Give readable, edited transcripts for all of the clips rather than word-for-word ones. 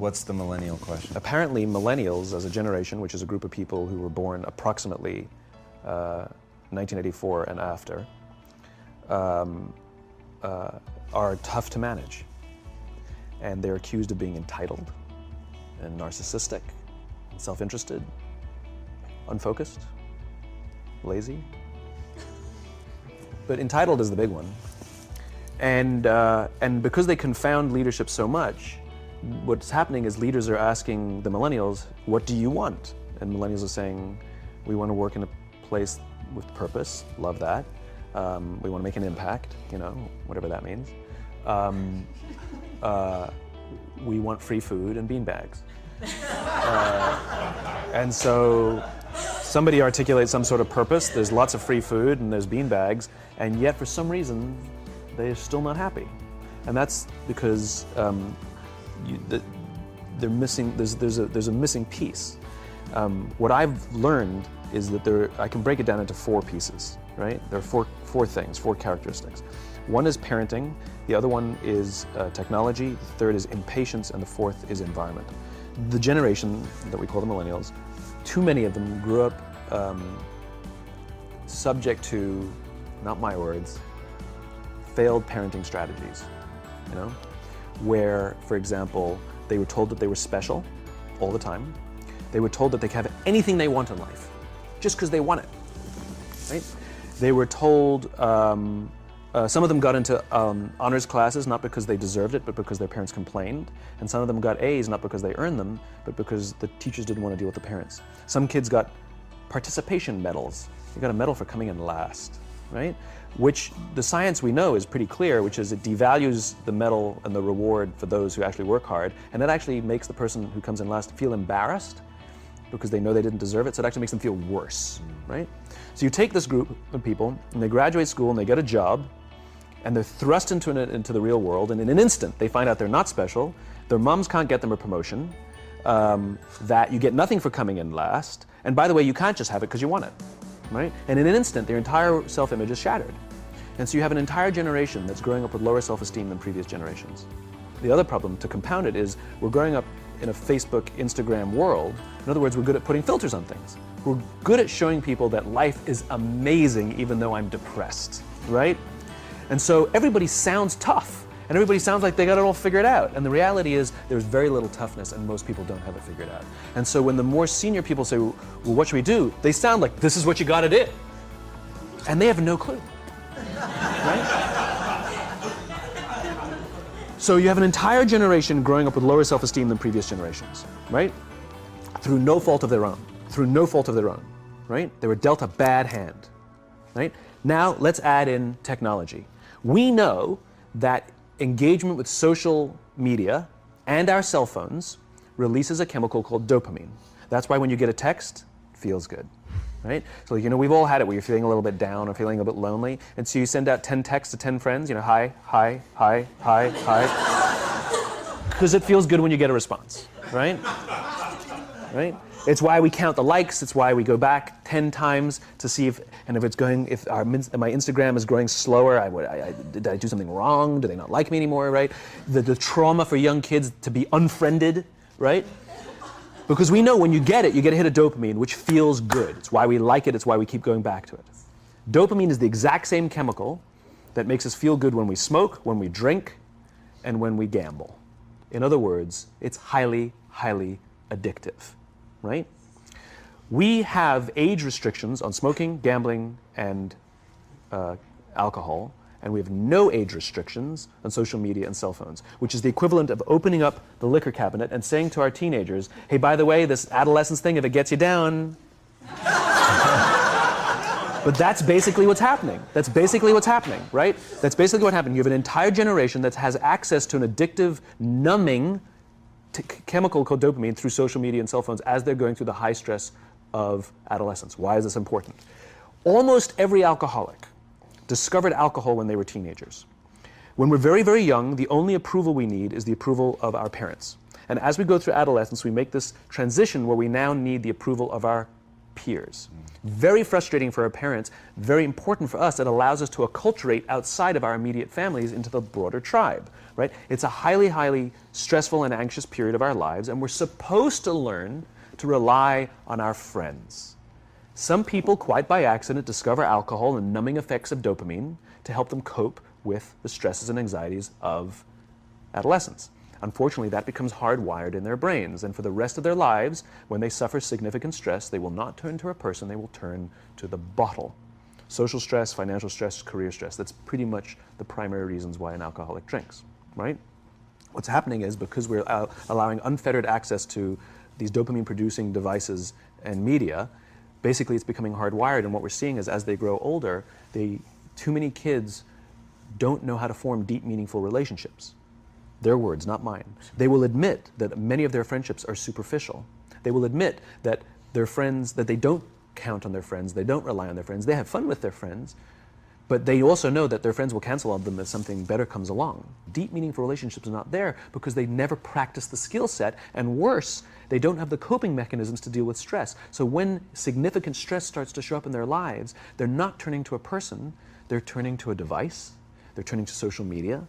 What's the millennial question? Apparently, millennials as a generation, which is a group of people who were born approximately 1984 and after, are tough to manage. And they're accused of being entitled and narcissistic, and self-interested, unfocused, lazy. But entitled is the big one. And because they confound leadership so much, what's happening is leaders are asking the millennials, what do you want? And millennials are saying, we want to work in a place with purpose, love that. We want to make an impact, you know, whatever that means. We want free food and beanbags. And so somebody articulates some sort of purpose, there's lots of free food and there's beanbags, and yet for some reason, they're still not happy. And that's because they're missing, there's a missing piece. What I've learned is that I can break it down into 4 pieces, right? There are four things, 4 characteristics. One is parenting, the other one is technology, the third is impatience, and the fourth is environment. The generation that we call the millennials, too many of them grew up subject to, not my words, failed parenting strategies, you know? Where, for example, they were told that they were special all the time. They were told that they could have anything they want in life, just because they want it, right? They were told, some of them got into honors classes, not because they deserved it, but because their parents complained. And some of them got A's, not because they earned them, but because the teachers didn't want to deal with the parents. Some kids got participation medals. You got a medal for coming in last, right? Which the science we know is pretty clear, which is it devalues the medal and the reward for those who actually work hard, and it actually makes the person who comes in last feel embarrassed because they know they didn't deserve it, so it actually makes them feel worse, right? So you take this group of people, and they graduate school, and they get a job, and they're thrust into the real world, and in an instant, they find out they're not special, their moms can't get them a promotion, that you get nothing for coming in last, and by the way, you can't just have it because you want it, right? And in an instant, their entire self-image is shattered. And so you have an entire generation that's growing up with lower self-esteem than previous generations. The other problem, to compound it, is we're growing up in a Facebook, Instagram world. In other words, we're good at putting filters on things. We're good at showing people that life is amazing even though I'm depressed, right? And so everybody sounds tough, and everybody sounds like they got it all figured out. And the reality is there's very little toughness, and most people don't have it figured out. And so when the more senior people say, well, what should we do? They sound like, this is what you gotta do. And they have no clue. Right? So you have an entire generation growing up with lower self-esteem than previous generations, right? Through no fault of their own, right? They were dealt a bad hand, right? Now let's add in technology. We know that engagement with social media and our cell phones releases a chemical called dopamine. That's why when you get a text, it feels good. Right? So, you know, we've all had it where you're feeling a little bit down or feeling a bit lonely, and so you send out 10 texts to 10 friends, you know, hi, hi, hi, hi, hi, because it feels good when you get a response, right? Right? It's why we count the likes, it's why we go back 10 times to see if my Instagram is growing slower, did I do something wrong? Do they not like me anymore, right? The trauma for young kids to be unfriended, right? Because we know when you get a hit of dopamine, which feels good. It's why we like it, it's why we keep going back to it. Dopamine is the exact same chemical that makes us feel good when we smoke, when we drink, and when we gamble. In other words, it's highly, highly addictive, right? We have age restrictions on smoking, gambling, and alcohol, and we have no age restrictions on social media and cell phones, which is the equivalent of opening up the liquor cabinet and saying to our teenagers, hey, by the way, this adolescence thing, if it gets you down. But that's basically what's happening. That's basically what's happening, right? That's basically what happened. You have an entire generation that has access to an addictive, numbing chemical called dopamine through social media and cell phones as they're going through the high stress of adolescence. Why is this important? Almost every alcoholic discovered alcohol when they were teenagers. When we're very, very young, the only approval we need is the approval of our parents. And as we go through adolescence, we make this transition where we now need the approval of our peers. Very frustrating for our parents, very important for us. It allows us to acculturate outside of our immediate families into the broader tribe, right? It's a highly, highly stressful and anxious period of our lives, and we're supposed to learn to rely on our friends. Some people, quite by accident, discover alcohol and numbing effects of dopamine to help them cope with the stresses and anxieties of adolescence. Unfortunately, that becomes hardwired in their brains, and for the rest of their lives, when they suffer significant stress, they will not turn to a person, they will turn to the bottle. Social stress, financial stress, career stress, that's pretty much the primary reasons why an alcoholic drinks, right? What's happening is, because we're allowing unfettered access to these dopamine-producing devices and media, basically it's becoming hardwired, and what we're seeing is, as they grow older, too many kids don't know how to form deep, meaningful relationships. Their words, not mine. They will admit that many of their friendships are superficial. They will admit that their friends, that they don't count on their friends, they don't rely on their friends, they have fun with their friends, but they also know that their friends will cancel on them if something better comes along. Deep, meaningful relationships are not there because they never practice the skill set, and worse, they don't have the coping mechanisms to deal with stress. So when significant stress starts to show up in their lives, they're not turning to a person, they're turning to a device, they're turning to social media,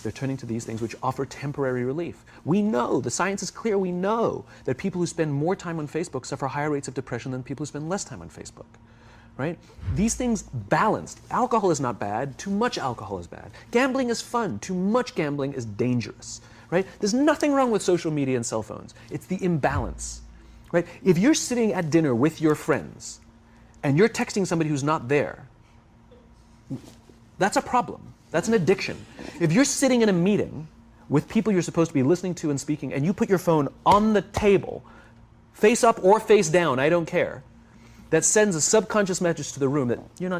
they're turning to these things which offer temporary relief. We know, the science is clear, we know that people who spend more time on Facebook suffer higher rates of depression than people who spend less time on Facebook, right? These things balanced. Alcohol is not bad, too much alcohol is bad. Gambling is fun, too much gambling is dangerous, right? There's nothing wrong with social media and cell phones. It's the imbalance, right? If you're sitting at dinner with your friends and you're texting somebody who's not there, that's a problem. That's an addiction. If you're sitting in a meeting with people you're supposed to be listening to and speaking, and you put your phone on the table, face up or face down, I don't care, that sends a subconscious message to the room that you're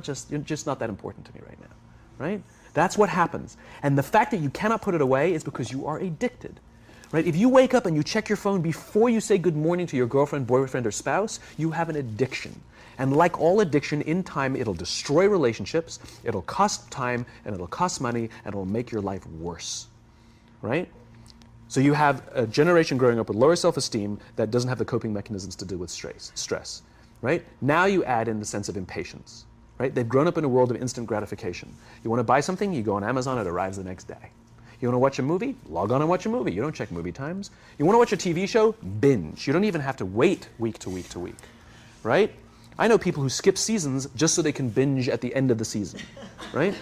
just not that important to me right now, right? That's what happens. And the fact that you cannot put it away is because you are addicted, right? If you wake up and you check your phone before you say good morning to your girlfriend, boyfriend, or spouse, you have an addiction. And like all addiction, in time, it'll destroy relationships, it'll cost time, and it'll cost money, and it'll make your life worse, right? So you have a generation growing up with lower self-esteem that doesn't have the coping mechanisms to deal with stress, right? Now you add in the sense of impatience, right? They've grown up in a world of instant gratification. You want to buy something, you go on Amazon, it arrives the next day. You want to watch a movie? Log on and watch a movie. You don't check movie times. You want to watch a TV show? Binge. You don't even have to wait week to week to week, right? I know people who skip seasons just so they can binge at the end of the season, right?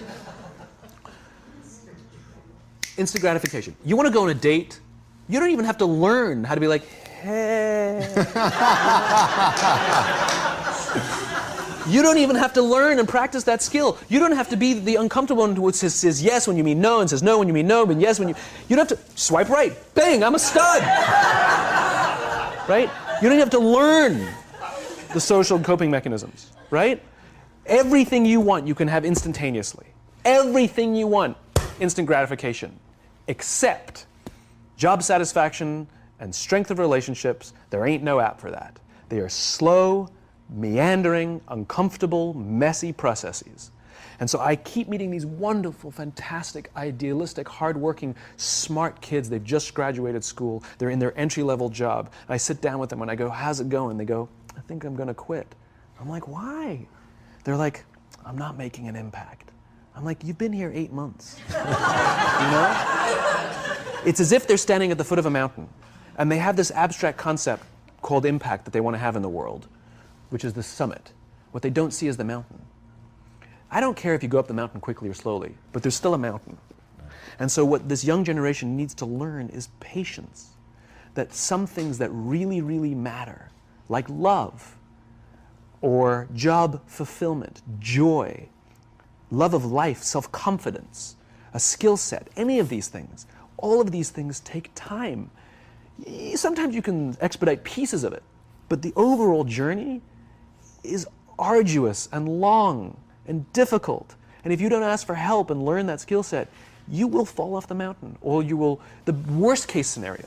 Instant gratification. You want to go on a date? You don't even have to learn how to be like, hey. You don't even have to learn and practice that skill. You don't have to be the uncomfortable one who says yes when you mean no, and says no when you mean no, but yes when you... You don't have to swipe right. Bang, I'm a stud. Right? You don't have to learn the social coping mechanisms, right? Everything you want, you can have instantaneously. Everything you want, instant gratification, except job satisfaction and strength of relationships. There ain't no app for that. They are slow, meandering, uncomfortable, messy processes. And so I keep meeting these wonderful, fantastic, idealistic, hardworking, smart kids. They've just graduated school. They're in their entry-level job. And I sit down with them and I go, how's it going? They go, I think I'm going to quit. I'm like, why? They're like, I'm not making an impact. I'm like, you've been here 8 months. You know? It's as if they're standing at the foot of a mountain and they have this abstract concept called impact that they want to have in the world, which is the summit. What they don't see is the mountain. I don't care if you go up the mountain quickly or slowly, but there's still a mountain. And so what this young generation needs to learn is patience. That some things that really, really matter, like love, or job fulfillment, joy, love of life, self-confidence, a skill set, any of these things, all of these things take time. Sometimes you can expedite pieces of it, but the overall journey is arduous and long and difficult. And if you don't ask for help and learn that skill set, you will fall off the mountain, or you will, the worst case scenario,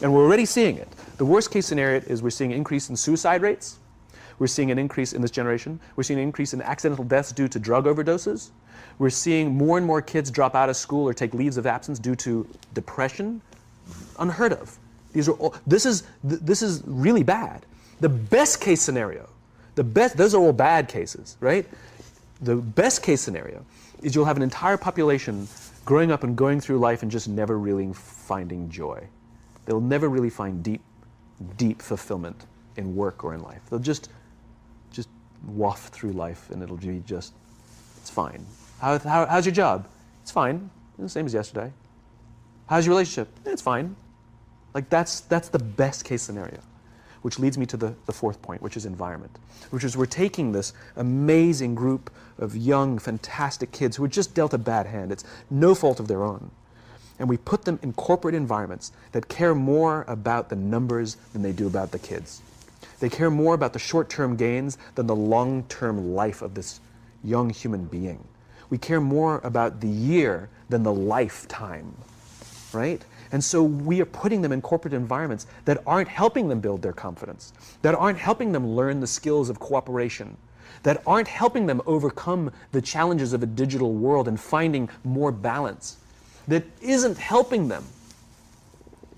and we're already seeing it, the worst case scenario is we're seeing an increase in suicide rates, we're seeing an increase in this generation, we're seeing an increase in accidental deaths due to drug overdoses, we're seeing more and more kids drop out of school or take leaves of absence due to depression, unheard of. This is really bad. The best case scenario, those are all bad cases, right? The best case scenario is you'll have an entire population growing up and going through life and just never really finding joy. They'll never really find deep fulfillment in work or in life. They'll just waft through life and it'll be just, it's fine. How's your job? It's fine. It's the same as yesterday. How's your relationship? It's fine. Like that's the best case scenario. Which leads me to the fourth point, which is environment. Which is we're taking this amazing group of young, fantastic kids who were just dealt a bad hand. It's no fault of their own. And we put them in corporate environments that care more about the numbers than they do about the kids. They care more about the short-term gains than the long-term life of this young human being. We care more about the year than the lifetime, right? And so we are putting them in corporate environments that aren't helping them build their confidence, that aren't helping them learn the skills of cooperation, that aren't helping them overcome the challenges of a digital world and finding more balance, that isn't helping them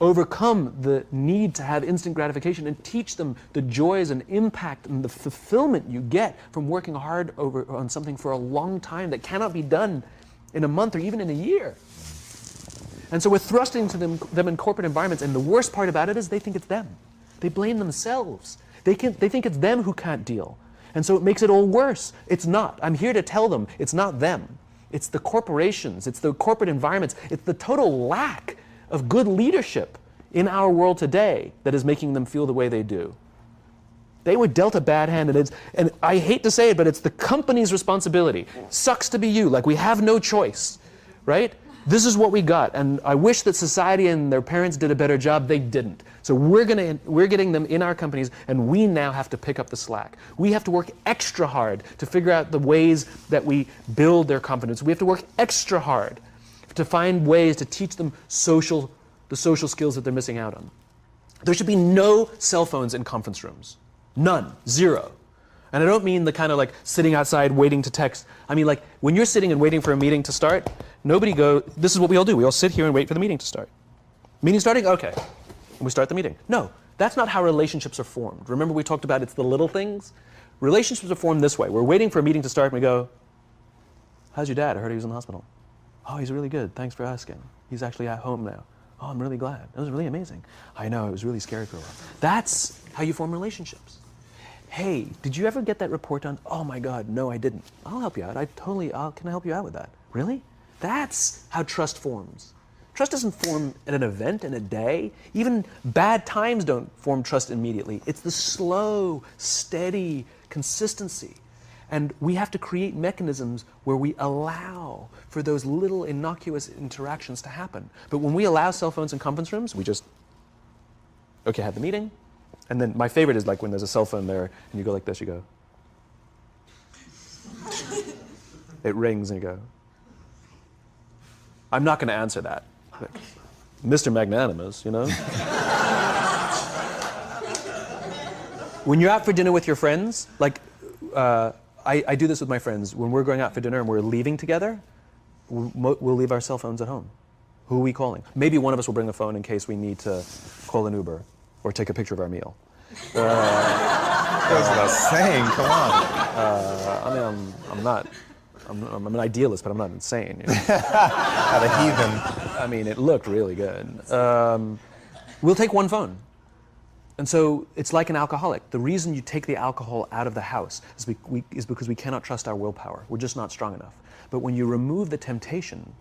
overcome the need to have instant gratification and teach them the joys and impact and the fulfillment you get from working hard on something for a long time that cannot be done in a month or even in a year. And so we're thrusting to them in corporate environments, and the worst part about it is they think it's them. They blame themselves. They think it's them who can't deal. And so it makes it all worse. It's not. I'm here to tell them it's not them. It's the corporations. It's the corporate environments. It's the total lack of good leadership in our world today that is making them feel the way they do. They were dealt a bad hand, and I hate to say it, but it's the company's responsibility. Sucks to be you. Like, we have no choice, right? This is what we got, and I wish that society and their parents did a better job. They didn't. So we're getting them in our companies, and we now have to pick up the slack. We have to work extra hard to figure out the ways that we build their confidence. We have to work extra hard to find ways to teach them the social skills that they're missing out on. There should be no cell phones in conference rooms. None. Zero. And I don't mean the kind of like sitting outside waiting to text. I mean, like, when you're sitting and waiting for a meeting to start, this is what we all do. We all sit here and wait for the meeting to start. Meeting starting? Okay. And we start the meeting. No, that's not how relationships are formed. Remember we talked about it's the little things? Relationships are formed this way. We're waiting for a meeting to start and we go, how's your dad? I heard he was in the hospital. Oh, he's really good. Thanks for asking. He's actually at home now. Oh, I'm really glad. That was really amazing. I know, it was really scary for a while. That's how you form relationships. Hey, did you ever get that report done? Oh my God, no, I didn't. I'll help you out. Can I help you out with that? Really? That's how trust forms. Trust doesn't form at an event in a day. Even bad times don't form trust immediately. It's the slow, steady consistency. And we have to create mechanisms where we allow for those little innocuous interactions to happen. But when we allow cell phones in conference rooms, we just, okay, have the meeting. And then my favorite is like when there's a cell phone there and you go like this, you go. It rings and you go. I'm not going to answer that. Like, Mr. Magnanimous, you know? When you're out for dinner with your friends, like, I do this with my friends. When we're going out for dinner and we're leaving together, we'll leave our cell phones at home. Who are we calling? Maybe one of us will bring a phone in case we need to call an Uber or take a picture of our meal. That goes without saying, come on. I'm an idealist, but I'm not insane. You know? Not a heathen. I mean, it looked really good. We'll take one phone. And so it's like an alcoholic. The reason you take the alcohol out of the house is because we cannot trust our willpower. We're just not strong enough. But when you remove the temptation,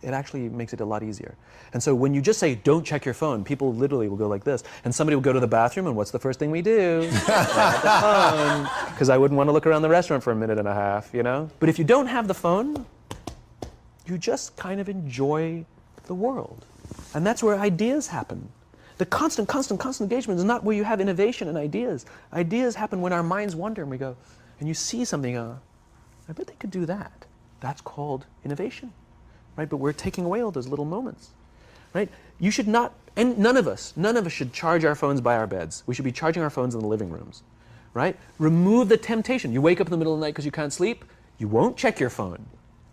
it actually makes it a lot easier. And so when you just say, don't check your phone, people literally will go like this. And somebody will go to the bathroom, and what's the first thing we do? Grab the phone. Because I wouldn't want to look around the restaurant for a minute and a half, you know? But if you don't have the phone, you just kind of enjoy the world. And that's where ideas happen. The constant engagement is not where you have innovation and ideas. Ideas happen when our minds wander and we go, and you see something, I bet they could do that. That's called innovation, right? But we're taking away all those little moments, right? You should not, and none of us should charge our phones by our beds. We should be charging our phones in the living rooms, right? Remove the temptation. You wake up in the middle of the night because you can't sleep, you won't check your phone,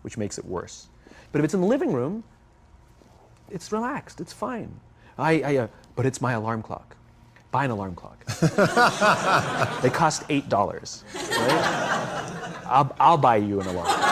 which makes it worse. But if it's in the living room, it's relaxed, it's fine. But it's my alarm clock. buy an alarm clock. They cost $8, right? I'll buy you an alarm clock.